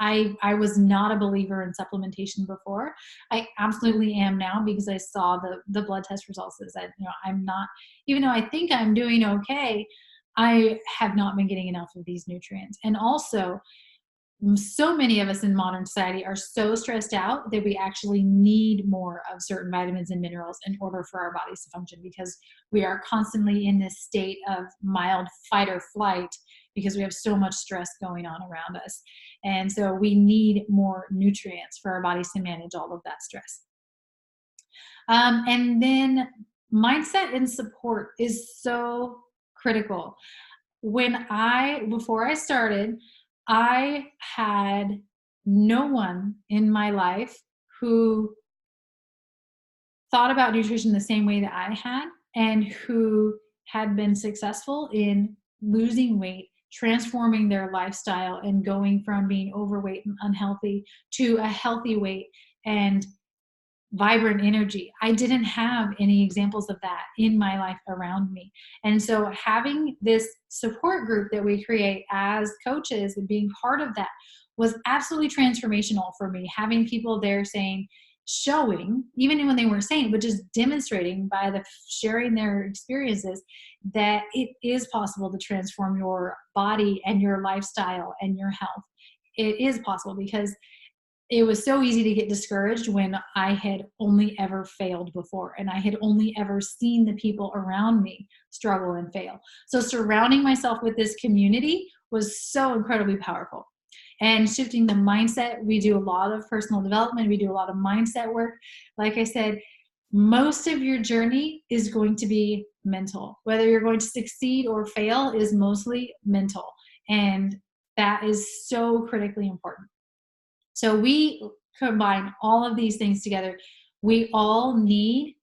I was not a believer in supplementation before. I absolutely am now, because I saw the blood test results that said, I'm not, even though I think I'm doing okay, I have not been getting enough of these nutrients. And also, so many of us in modern society are so stressed out that we actually need more of certain vitamins and minerals in order for our bodies to function, because we are constantly in this state of mild fight or flight because we have so much stress going on around us. And so we need more nutrients for our bodies to manage all of that stress. And then mindset and support is so critical. Before I started, I had no one in my life who thought about nutrition the same way that I had, and who had been successful in losing weight, transforming their lifestyle, and going from being overweight and unhealthy to a healthy weight and vibrant energy. I didn't have any examples of that in my life around me. And so having this support group that we create as coaches and being part of that was absolutely transformational for me. Having people there showing, even when they weren't saying, but just demonstrating by the sharing their experiences, that it is possible to transform your body and your lifestyle and your health. It is possible, because it was so easy to get discouraged when I had only ever failed before, and I had only ever seen the people around me struggle and fail. So surrounding myself with this community was so incredibly powerful. And shifting the mindset, we do a lot of personal development. We do a lot of mindset work. Like I said, most of your journey is going to be mental. Whether you're going to succeed or fail is mostly mental. And that is so critically important. So we combine all of these things together. We all need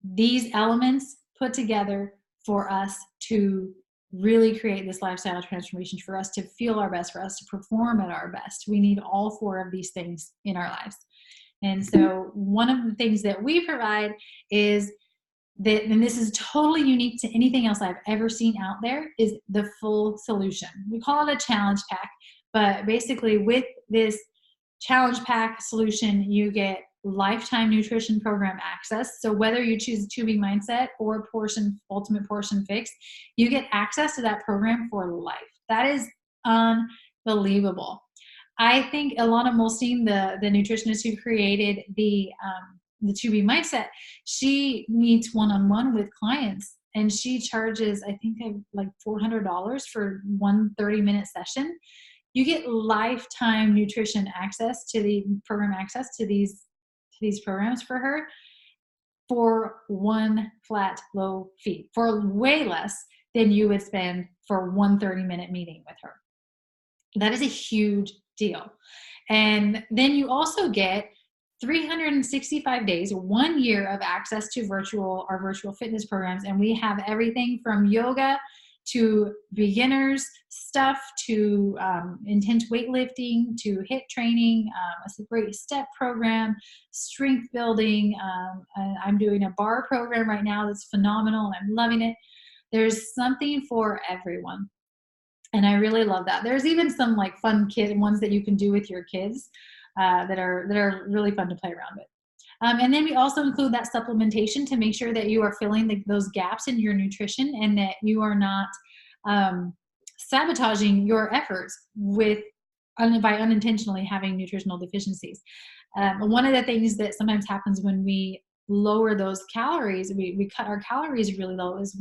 these elements put together for us to really create this lifestyle transformation, for us to feel our best, for us to perform at our best. We need all four of these things in our lives. And so one of the things that we provide is that, and this is totally unique to anything else I've ever seen out there, is the full solution. We call it a challenge pack, but basically with this challenge pack solution, you get lifetime nutrition program access. So whether you choose tubing mindset or ultimate portion fix, you get access to that program for life. That is unbelievable. I think Ilana Molstein, the nutritionist who created the tubing mindset, she meets one-on-one with clients, and she charges, I think, like $400 for one 30-minute session. You get lifetime nutrition access to the program, access to these programs for her for one flat low fee, for way less than you would spend for one 30-minute meeting with her. That is a huge deal. And then you also get 365 days, 1 year of access to our virtual fitness programs. And we have everything from yoga to beginners stuff, to intense weightlifting, to HIIT training, a great step program, strength building. I'm doing a bar program right now that's phenomenal, and I'm loving it. There's something for everyone. And I really love that. There's even some like fun ones that you can do with your kids that are really fun to play around with. And then we also include that supplementation to make sure that you are filling those gaps in your nutrition, and that you are not sabotaging your efforts by unintentionally having nutritional deficiencies. One of the things that sometimes happens when we lower those calories, we cut our calories really low, is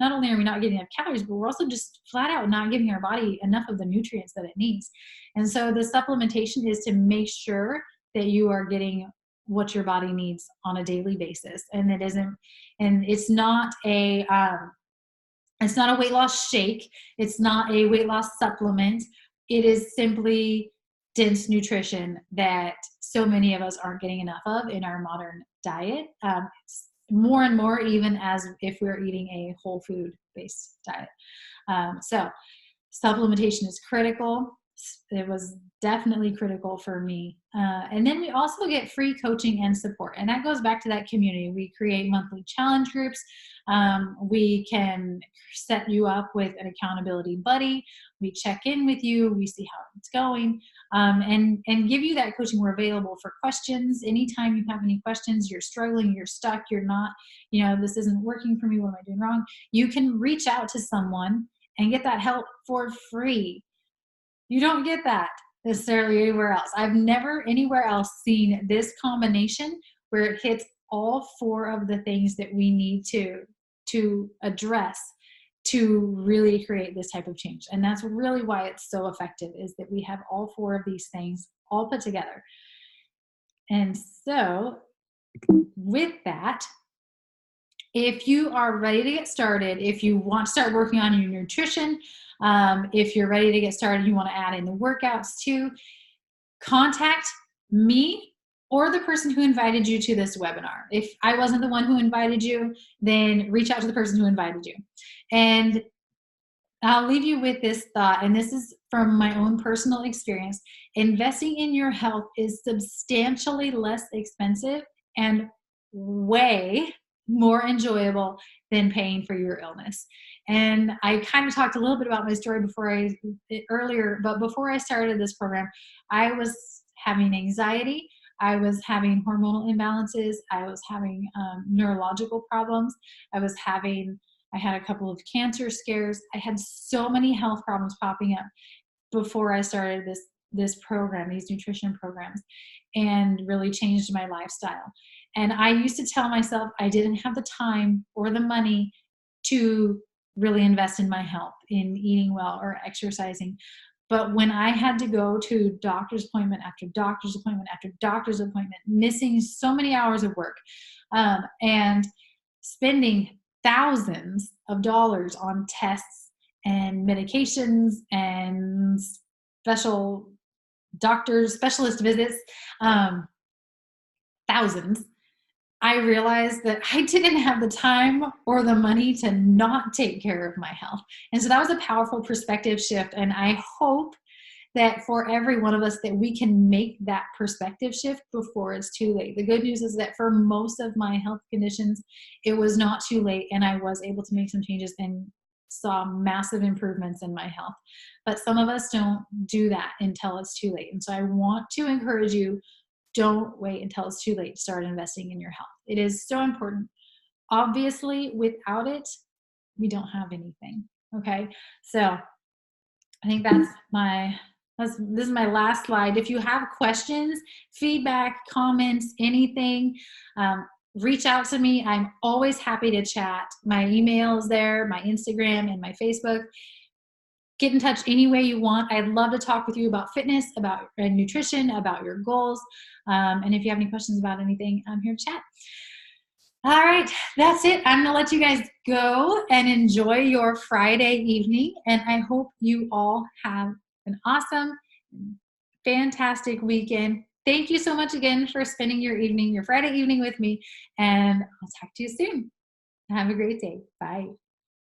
not only are we not getting enough calories, but we're also just flat out not giving our body enough of the nutrients that it needs. And so the supplementation is to make sure that you are getting what your body needs on a daily basis. And it's not a weight loss shake. It's not a weight loss supplement. It is simply dense nutrition that so many of us aren't getting enough of in our modern diet. More and more, even as if we're eating a whole food based diet. So supplementation is critical. It was definitely critical for me. And then we also get free coaching and support. And that goes back to that community. We create monthly challenge groups. We can set you up with an accountability buddy. We check in with you. We see how it's going, and give you that coaching. We're available for questions. Anytime you have any questions, you're struggling, you're stuck, you're not, this isn't working for me. What am I doing wrong? You can reach out to someone and get that help for free. You don't get that necessarily anywhere else. I've never anywhere else seen this combination where it hits all four of the things that we need to address to really create this type of change. And that's really why it's so effective, is that we have all four of these things all put together. And so with that, if you are ready to get started, if you want to start working on your nutrition, if you're ready to get started, you want to add in the workouts too, contact me or the person who invited you to this webinar. If I wasn't the one who invited you, then reach out to the person who invited you. And I'll leave you with this thought, and this is from my own personal experience. Investing in your health is substantially less expensive and way more enjoyable than paying for your illness. And I kind of talked a little bit about my story earlier, but before I started this program, I was having anxiety. I was having hormonal imbalances. I was having neurological problems. I had a couple of cancer scares. I had so many health problems popping up before I started this program, these nutrition programs, and really changed my lifestyle. And I used to tell myself I didn't have the time or the money to really invest in my health, in eating well or exercising. But when I had to go to doctor's appointment after doctor's appointment after doctor's appointment, missing so many hours of work, and spending thousands of dollars on tests and medications and special doctors, specialist visits, um, thousands, I realized that I didn't have the time or the money to not take care of my health. And so that was a powerful perspective shift. And I hope that for every one of us that we can make that perspective shift before it's too late. The good news is that for most of my health conditions, it was not too late and I was able to make some changes and saw massive improvements in my health. But some of us don't do that until it's too late. And so I want to encourage you, don't wait until it's too late to start investing in your health. It is so important. Obviously, without it, we don't have anything. Okay. So I think this is my last slide. If you have questions, feedback, comments, anything, reach out to me. I'm always happy to chat. My email is there, my Instagram and my Facebook. Get in touch any way you want. I'd love to talk with you about fitness, about nutrition, about your goals. And if you have any questions about anything, I'm here to chat. All right, that's it. I'm going to let you guys go and enjoy your Friday evening. And I hope you all have an awesome, fantastic weekend. Thank you so much again for spending your evening, your Friday evening with me. And I'll talk to you soon. Have a great day. Bye.